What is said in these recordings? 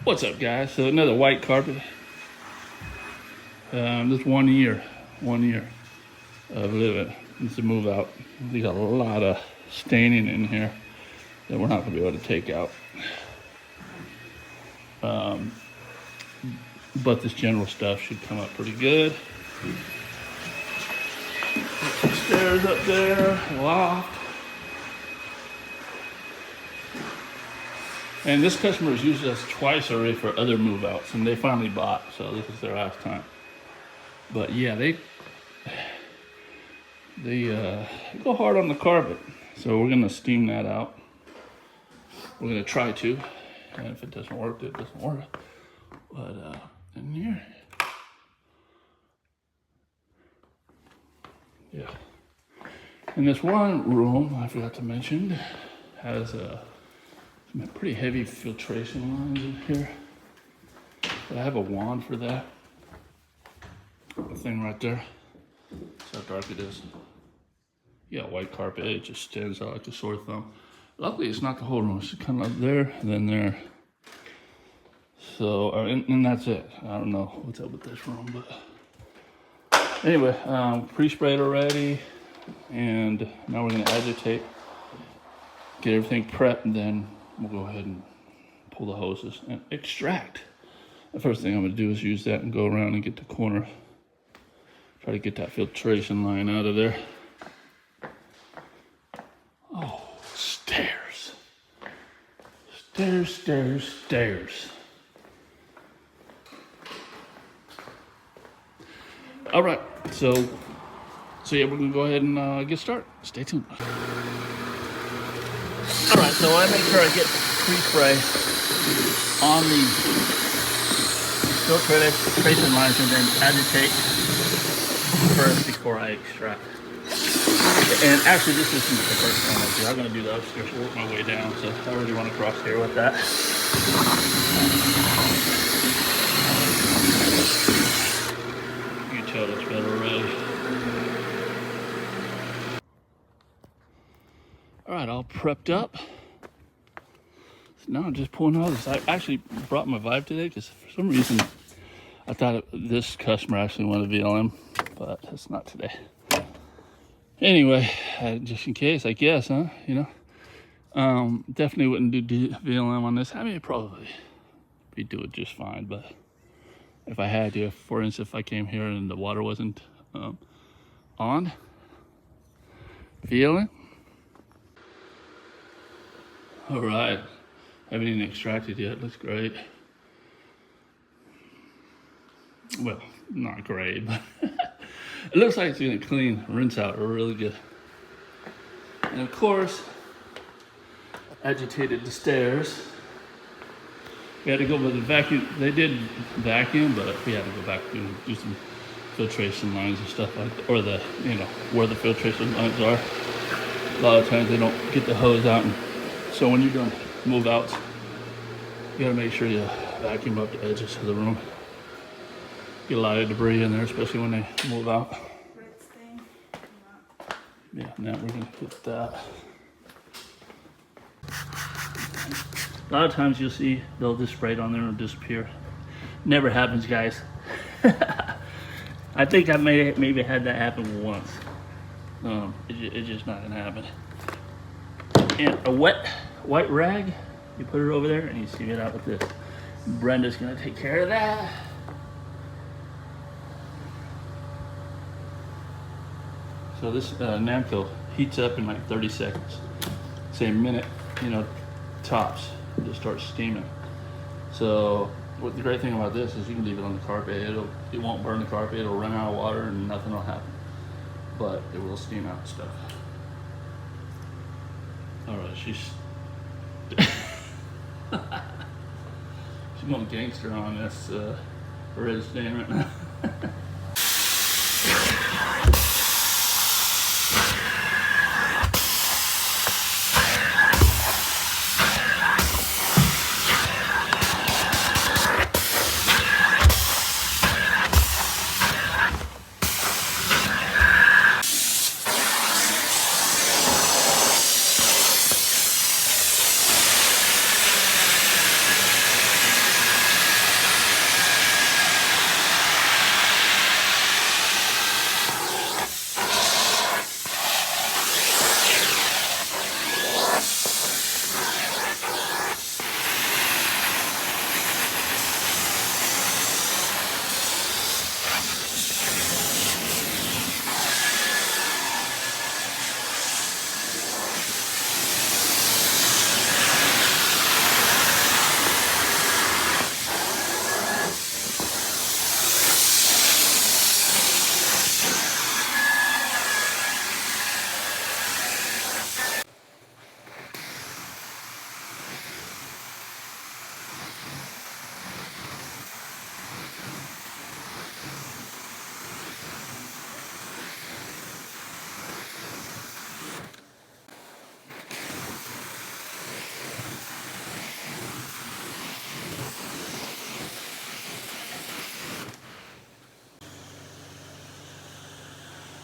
What's up, guys? So another white carpet. This 1 year of living. It's a move out. We got a lot of staining in here that we're not gonna be able to take out. But this general stuff should come up pretty good. Stairs up there, loft. And this customer has used us twice already for other move outs, and they finally bought, so this is their last time. But yeah, they go hard on the carpet. So we're gonna steam that out. We're gonna try to, and if it doesn't work, it doesn't work. But in here, yeah. And this one room, I forgot to mention, has some pretty heavy filtration lines in here. But I have a wand for that. The thing right there. See how dark it is. Yeah, white carpet, it just stands out like a sore thumb. Luckily, it's not the whole room. It's kind of up there and then there. So, and that's it. I don't know what's up with this room, but anyway, pre-sprayed already, and now we're gonna agitate, get everything prepped, and then we'll go ahead and pull the hoses and extract. The first thing I'm gonna do is use that and go around and get the corner. Try to get that filtration line out of there. Oh, stairs. Stairs, stairs, stairs. All right, so yeah, we're gonna go ahead and get started. Stay tuned. All right, so I make sure I get pre-spray on the filtration lines and then agitate first before I extract. And actually, this isn't the first one I do. I'm gonna do the upstairs, work my way down, so I already want to cross here with that. You can tell it's better already. All right, all prepped up. So now I'm just pulling all this. I actually brought my Vibe today because for some reason I thought this customer actually wanted VLM, but it's not today. Anyway, just in case, I guess, huh? You know, definitely wouldn't do VLM on this. I mean, probably be do it just fine, but if I had to, for instance, if I came here and the water wasn't on, VLM. All right, haven't even extracted yet. Looks great. Well, not great, but it looks like it's gonna clean, rinse out really good. And of course, agitated the stairs. We had to go with the vacuum. They did vacuum, but we had to go back and do some filtration lines and stuff like that, or the, you know, where the filtration lines are. A lot of times they don't get the hose out, and so when you're done move outs, you gotta make sure you vacuum up the edges of the room. Get a lot of debris in there, especially when they move out. Yeah, now we're gonna get that. A lot of times you'll see they'll just spray it on there and disappear. Never happens, guys. I think I maybe had that happen once. It's just not gonna happen. And a white rag, you put it over there and you steam it out with this. Brenda's gonna take care of that. So this Namco heats up in like 30 seconds. Say a minute, you know, tops, just starts steaming. So what the great thing about this is you can leave it on the carpet. It won't burn the carpet. It'll run out of water and nothing will happen. But it will steam out stuff. All right, she's going gangster on this red stain right now.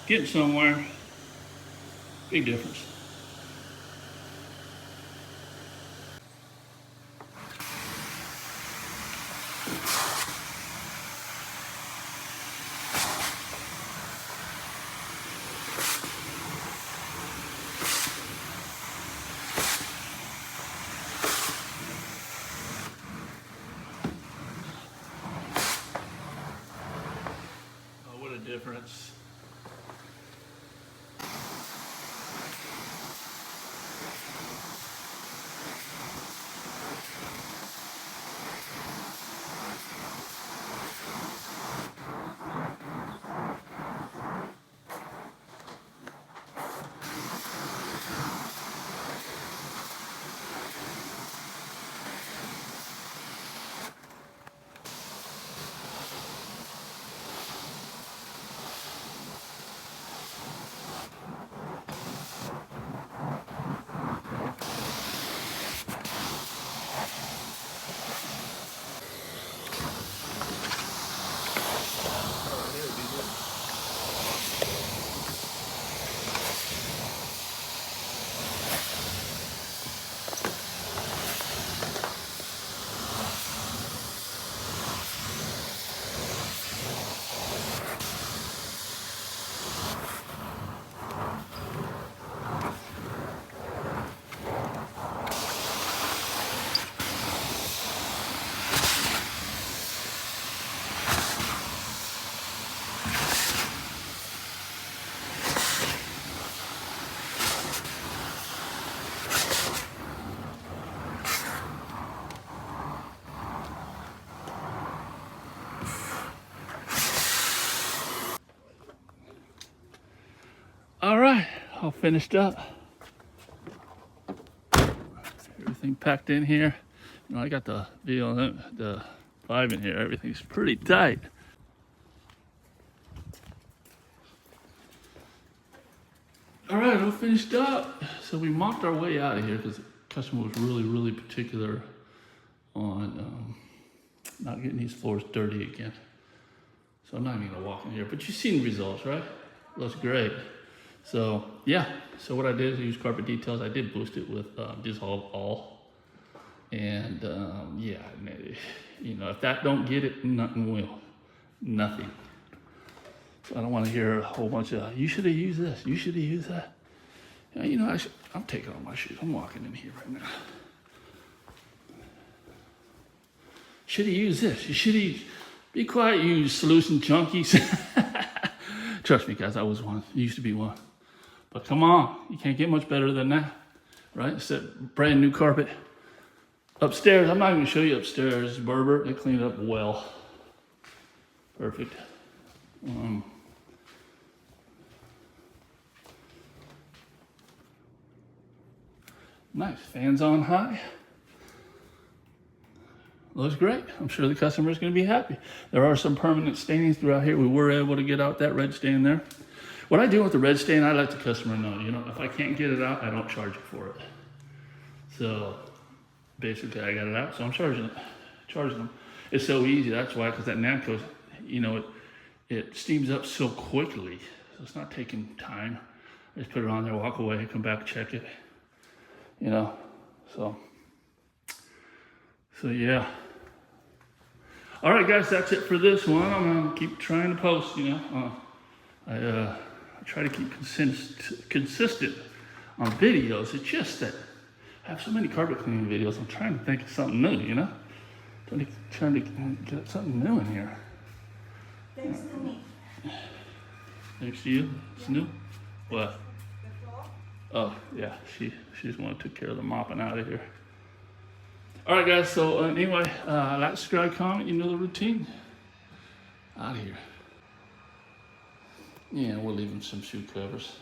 getting somewhere. Big difference. Oh, what a difference. All right, all finished up. Everything packed in here. You know, I got the the Vibe in here. Everything's pretty tight. All right, all finished up. So we mocked our way out of here because the customer was really particular on not getting these floors dirty again. So I'm not even gonna walk in here, but you've seen the results, right? Looks great. So yeah, so what I did is use carpet details. I did boost it with Dissolve All. And yeah, you know, if that don't get it, nothing will. Nothing. So I don't want to hear a whole bunch of, you should have used this, you should have used that. You know, I'm taking off my shoes. I'm walking in here right now. Should have used this. You should have, be quiet, you solution junkies. Trust me, guys, I was one. Used to be one. But come on, you can't get much better than that, right? It's that brand new carpet. Upstairs, I'm not even gonna show you upstairs. Berber, they cleaned it up well. Perfect. Nice, fans on high. Looks great. I'm sure the customer is gonna be happy. There are some permanent stains throughout here. We were able to get out that red stain there. What I do with the red stain, I let the customer know, you know, if I can't get it out, I don't charge you for it. So basically I got it out, so I'm charging them. It's so easy, that's why, because that Namco, you know, it steams up so quickly, so it's not taking time. I just put it on there, walk away, come back, check it, you know, so yeah. All right, guys, that's it for this one. I'm gonna keep trying to post, you know. I try to keep consistent on videos. It's just that I have so many carpet cleaning videos. I'm trying to think of something new, you know? Trying to get something new in here. Thanks to me. Thanks to you? It's new? What? Oh, yeah. She's the one who took care of the mopping out of here. All right, guys. So anyway, like, subscribe, comment. You know the routine. Out of here. Yeah, we'll leave them some shoe covers.